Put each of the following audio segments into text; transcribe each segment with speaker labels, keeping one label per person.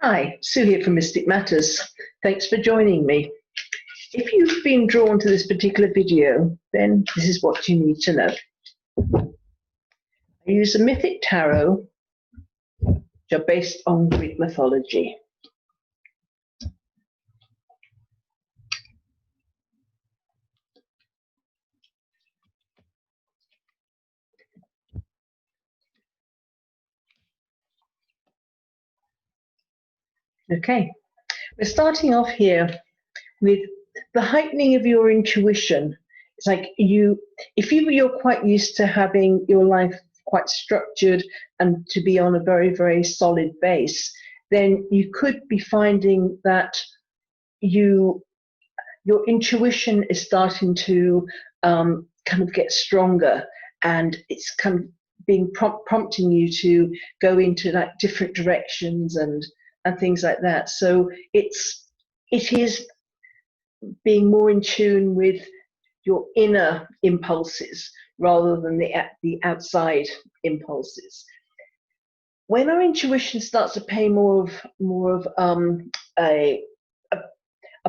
Speaker 1: Hi, Sue here from Mystic Matters. Thanks for joining me. If you've been drawn to this particular video, then this is what you need to know. I use a mythic tarot, which are based on Greek mythology. Okay, we're starting off here with the heightening of your intuition. It's like if you're quite used to having your life quite structured and to be on a very, very solid base, then you could be finding that your intuition is starting to kind of get stronger, and it's kind of being prompting you to go into like different directions and things like that. So it is being more in tune with your inner impulses rather than the outside impulses. When our intuition starts to play more of a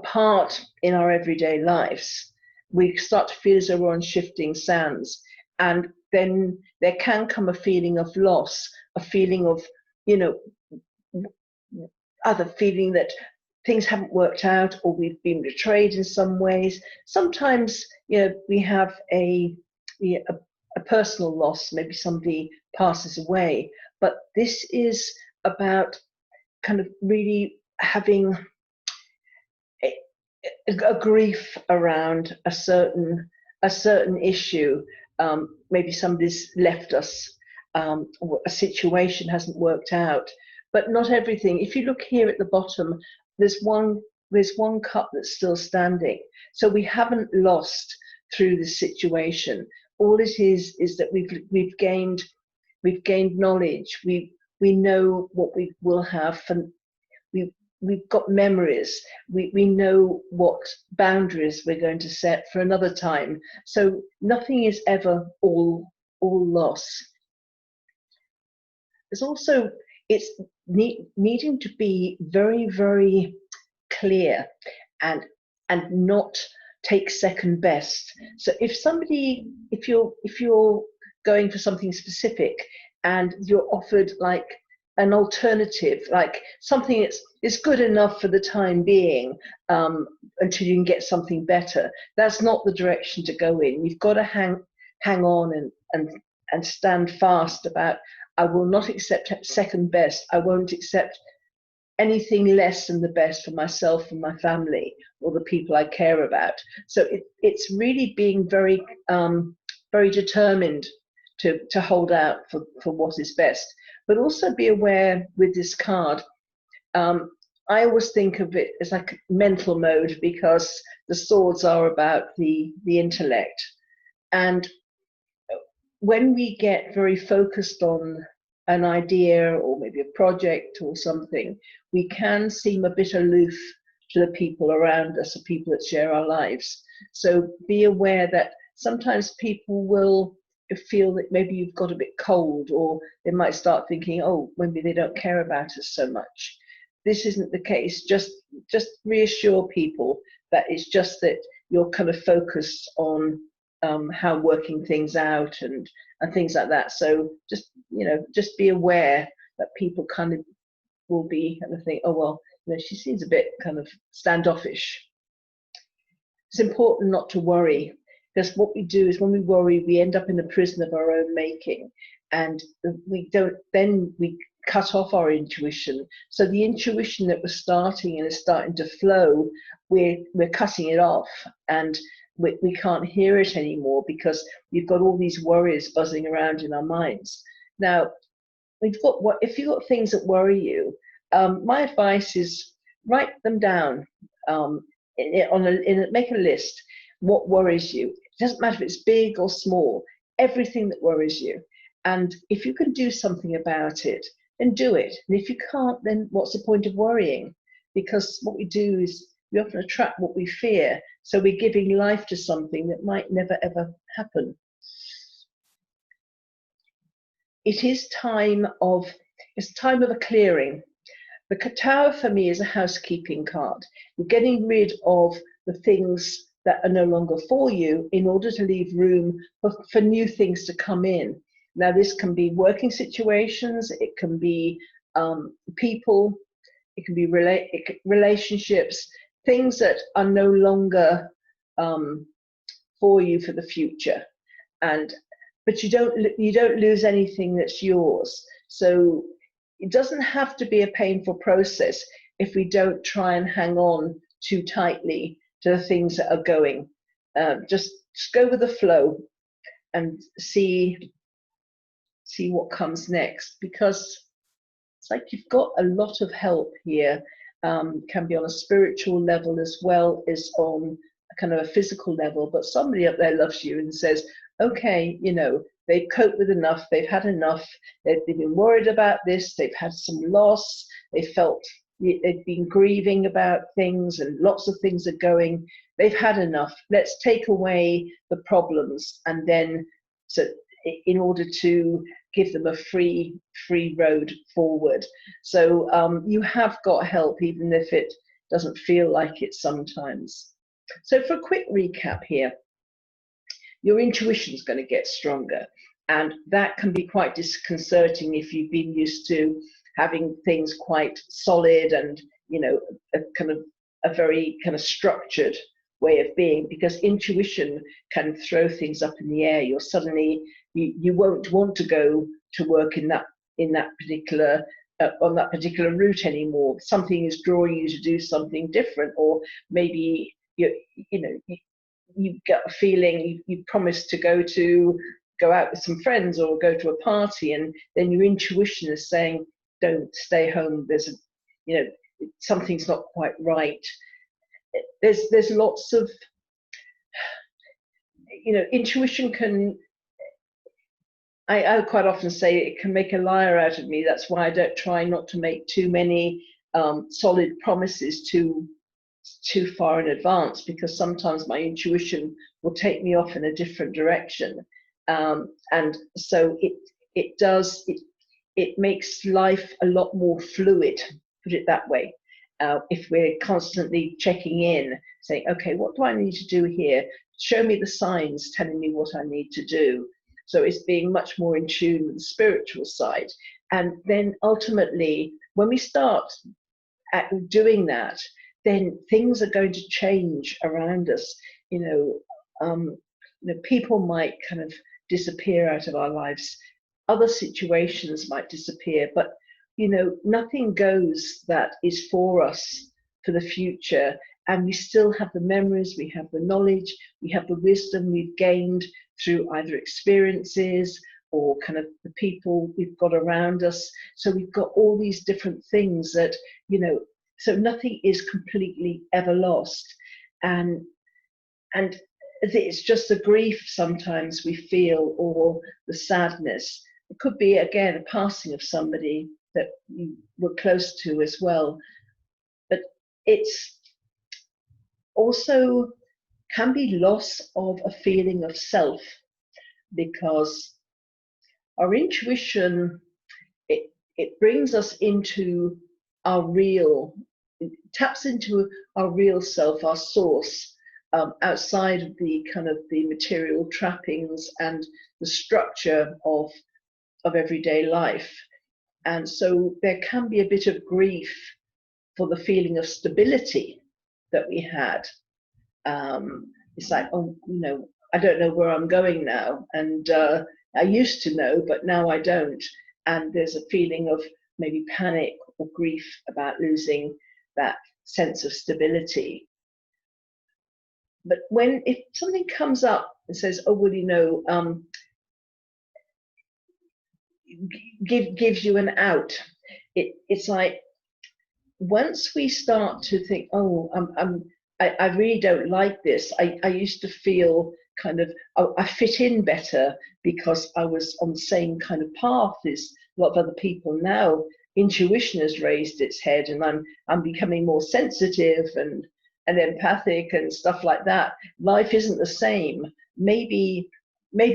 Speaker 1: part in our everyday lives, we start to feel as though we're on shifting sands, and then there can come a feeling of loss, a feeling of, other feeling that things haven't worked out, or we've been betrayed in some ways. Sometimes, we have a personal loss, maybe somebody passes away, but this is about kind of really having a grief around a certain issue. Maybe somebody's left us, a situation hasn't worked out, but not everything. If you look here at the bottom, there's one cup that's still standing. So we haven't lost through this situation. All it is that we've gained knowledge. We know what we will have, and we've got memories. We know what boundaries we're going to set for another time. So nothing is ever all loss. There's also, it's needing to be very, very clear and not take second best. So if you're going for something specific and you're offered like an alternative, like something it's good enough for the time being, until you can get something better, that's not the direction to go in. You've got to hang on and stand fast about, I will not accept second best. I won't accept anything less than the best for myself and my family or the people I care about. So it's really being very, very determined to hold out for what is best. But also be aware with this card, I always think of it as like mental mode, because the swords are about the intellect. And when we get very focused on an idea or maybe a project or something, we can seem a bit aloof to the people around us, the people that share our lives. So be aware that sometimes people will feel that maybe you've got a bit cold, or they might start thinking, oh, maybe they don't care about us so much. This isn't the case. Just reassure people that it's just that you're kind of focused on how working things out and things like that. So just be aware that people kind of will be and think, oh well, she seems a bit kind of standoffish. It's important not to worry, because what we do is when we worry, we end up in a prison of our own making, and we cut off our intuition. So the intuition that was starting and is starting to flow, we're cutting it off, and we can't hear it anymore because we've got all these worries buzzing around in our minds. Now, if you've got things that worry you, my advice is write them down. Make a list. What worries you? It doesn't matter if it's big or small. Everything that worries you, and if you can do something about it, then do it. And if you can't, then what's the point of worrying? Because what we do is we often attract what we fear. So we're giving life to something that might never ever happen. It's time of a clearing. The Tower for me is a housekeeping card. You're getting rid of the things that are no longer for you in order to leave room for new things to come in. Now, this can be working situations, it can be people, it can be relationships, things that are no longer for you for the future. But you don't lose anything that's yours. So it doesn't have to be a painful process if we don't try and hang on too tightly to the things that are going. Just go with the flow and see what comes next, because it's like you've got a lot of help here. Can be on a spiritual level as well as on a kind of a physical level, but somebody up there loves you and says, okay, you know, they've coped with enough, they've had enough, they've been worried about this, they've had some loss, they've been grieving about things, and lots of things are going, they've had enough. Let's take away the problems, and then in order to give them a free road forward. So you have got help, even if it doesn't feel like it sometimes. So for a quick recap here, your intuition is going to get stronger, and that can be quite disconcerting if you've been used to having things quite solid and, you know, a very kind of structured way of being, because intuition can throw things up in the air. You're suddenly, you won't want to go to work in that particular on that particular route anymore. Something is drawing you to do something different, or maybe you get a feeling you promised to go out with some friends or go to a party, and then your intuition is saying, don't, stay home, there's something's not quite right. There's lots of, intuition can, I quite often say it can make a liar out of me. That's why I don't try not to make too many solid promises too far in advance, because sometimes my intuition will take me off in a different direction, and so it makes life a lot more fluid, put it that way. If we're constantly checking in, saying, okay, what do I need to do here? Show me the signs telling me what I need to do. So it's being much more in tune with the spiritual side. And then ultimately, when we start doing that, then things are going to change around us. People might kind of disappear out of our lives. Other situations might disappear, but nothing goes that is for us for the future. And we still have the memories, we have the knowledge, we have the wisdom we've gained through either experiences or kind of the people we've got around us. So we've got all these different things that, so nothing is completely ever lost. And it's just the grief sometimes we feel, or the sadness. It could be, again, a passing of somebody that you were close to as well. But it's also can be loss of a feeling of self, because our intuition, it brings us into it taps into our real self, our source, outside of the kind of the material trappings and the structure of everyday life. And so there can be a bit of grief for the feeling of stability that we had. It's like, I don't know where I'm going now. And I used to know, but now I don't. And there's a feeling of maybe panic or grief about losing that sense of stability. But if something comes up and says, oh, well, gives you an out, it's like, once we start to think, oh, I really don't like this. I used to feel kind of, I fit in better because I was on the same kind of path as a lot of other people. Now intuition has raised its head, and I'm becoming more sensitive and empathic and stuff like that. Life isn't the same. Maybe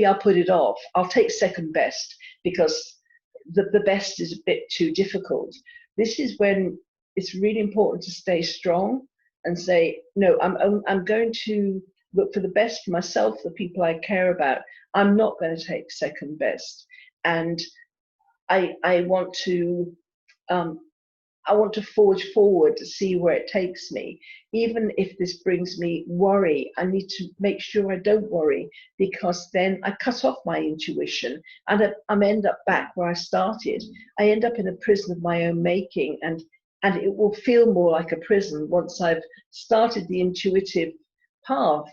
Speaker 1: I'll put it off. I'll take second best, because the best is a bit too difficult. this is when it's really important to stay strong and say, no, I'm going to look for the best for myself, the people I care about. I'm not going to take second best. And I want to um, I want to forge forward to see where it takes me. Even if this brings me worry, I need to make sure I don't worry, because then I cut off my intuition and I end up back where I started. I end up in a prison of my own making, and it will feel more like a prison once I've started the intuitive path.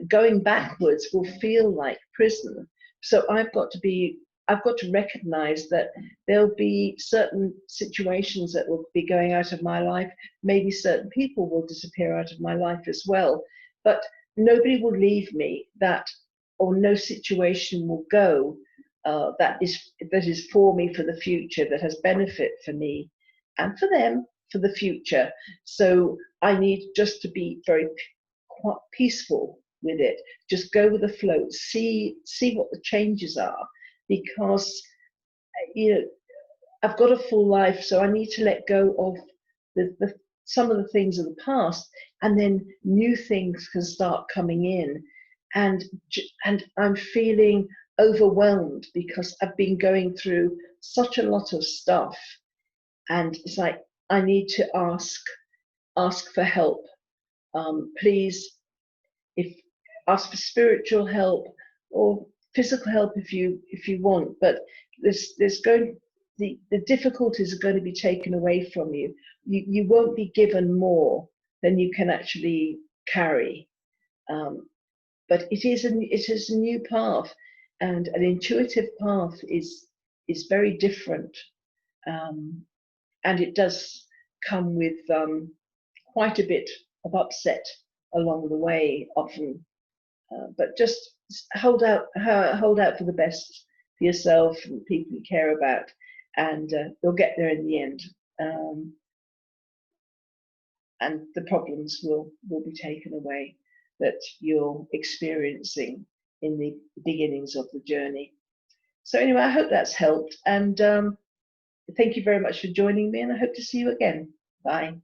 Speaker 1: Going backwards will feel like prison. So I've got to recognize that there'll be certain situations that will be going out of my life. Maybe certain people will disappear out of my life as well. But nobody will leave me, or no situation will go that is for me for the future, that has benefit for me and for them for the future. So I need just to be very peaceful with it. Just go with the flow. See what the changes are, because I've got a full life, so I need to let go of some of the things of the past, and then new things can start coming in. And I'm feeling overwhelmed because I've been going through such a lot of stuff, and it's like I need to ask for help. Please, if ask for spiritual help or physical help if you want, but there's going the difficulties are going to be taken away from you. You won't be given more than you can actually carry. But it is a new path, and an intuitive path is very different, and it does come with quite a bit of upset along the way often. But just hold out for the best for yourself and the people you care about, and you'll get there in the end. And the problems will be taken away that you're experiencing in the beginnings of the journey. So anyway, I hope that's helped, and thank you very much for joining me, and I hope to see you again. Bye.